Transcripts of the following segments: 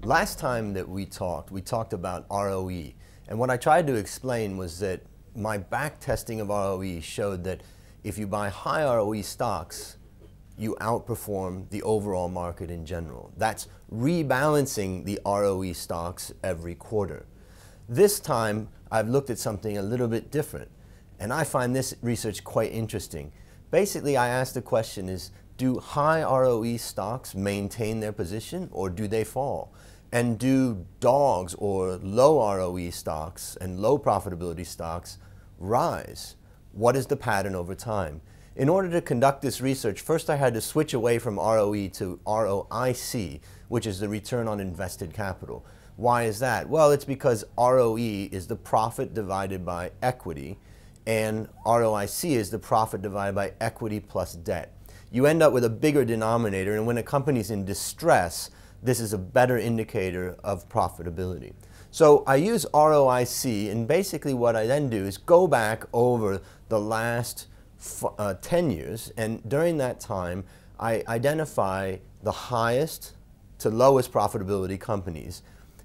Last time that we talked about ROE. And what I tried to explain was that my back testing of ROE showed that if you buy high ROE stocks, you outperform the overall market in general. That's rebalancing the ROE stocks every quarter. This time, I've looked at something a little bit different, and I find this research quite interesting. Basically, I asked the question is, do high ROE stocks maintain their position or do they fall? And do dogs or low ROE stocks and low profitability stocks rise? What is the pattern over time? In order to conduct this research, first I had to switch away from ROE to ROIC, which is the return on invested capital. Why is that? Well, it's because ROE is the profit divided by equity, and ROIC is the profit divided by equity plus debt. You end up with a bigger denominator, and when a company's in distress, this is a better indicator of profitability. So I use ROIC, and basically what I then do is go back over the last 10 years, and during that time, I identify the highest to lowest profitability companies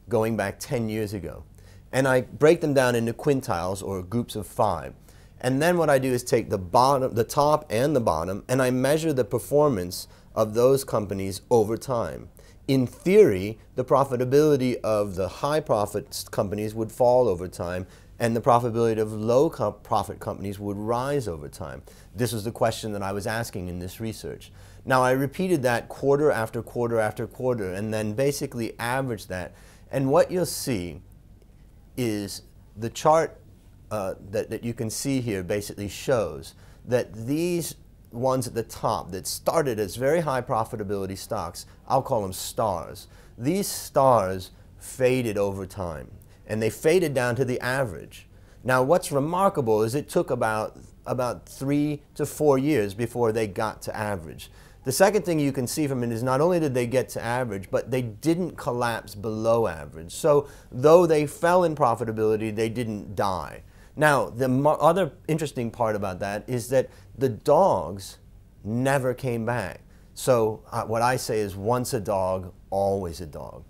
going back 10 years ago. And I break them down into quintiles or groups of 5. And then what I do is take the top and the bottom, and I measure the performance of those companies over time. In theory, the profitability of the high profit companies would fall over time, and the profitability of low profit companies would rise over time. This was the question that I was asking in this research. Now, I repeated that quarter after quarter after quarter, and then basically averaged that. And what you'll see is the chart that you can see here basically shows that these ones at the top that started as very high profitability stocks, I'll call them stars. These stars faded over time, and they faded down to the average. Now, what's remarkable is it took about 3 to 4 years before they got to average. The second thing you can see from it is not only did they get to average, but they didn't collapse below average. So though they fell in profitability, they didn't die. Now, the other interesting part about that is that the dogs never came back. So what I say is once a dog, always a dog.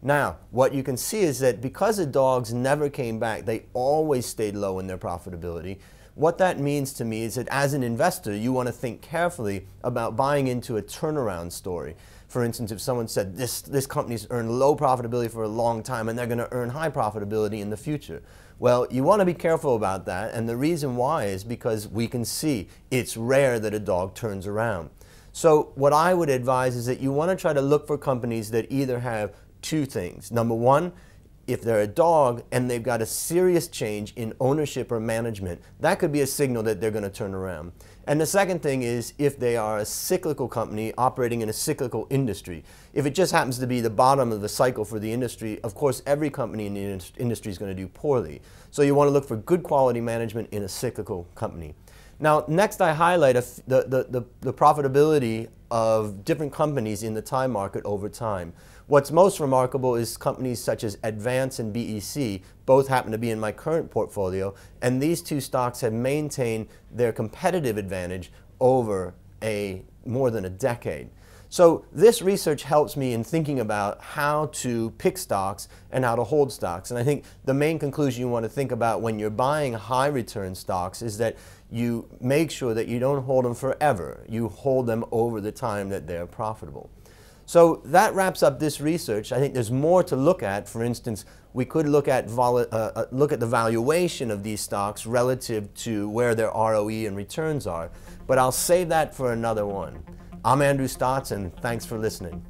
Now, what you can see is that because the dogs never came back, they always stayed low in their profitability. What that means to me is that as an investor, you want to think carefully about buying into a turnaround story. For instance, if someone said this company's earned low profitability for a long time and they're going to earn high profitability in the future. Well, you want to be careful about that, and the reason why is because we can see it's rare that a dog turns around. So what I would advise is that you want to try to look for companies that either have two things. Number one, if they're a dog and they've got a serious change in ownership or management, that could be a signal that they're going to turn around. And the second thing is if they are a cyclical company operating in a cyclical industry. If it just happens to be the bottom of the cycle for the industry, of course every company in the industry is going to do poorly. So you want to look for good quality management in a cyclical company. Now, next I highlight the profitability of different companies in the Thai market over time. What's most remarkable is companies such as Advance and BEC, both happen to be in my current portfolio, and these two stocks have maintained their competitive advantage over more than a decade. So this research helps me in thinking about how to pick stocks and how to hold stocks. And I think the main conclusion you want to think about when you're buying high return stocks is that you make sure that you don't hold them forever. You hold them over the time that they're profitable. So that wraps up this research. I think there's more to look at. For instance, we could look at the valuation of these stocks relative to where their ROE and returns are. But I'll save that for another one. I'm Andrew Stotz, and thanks for listening.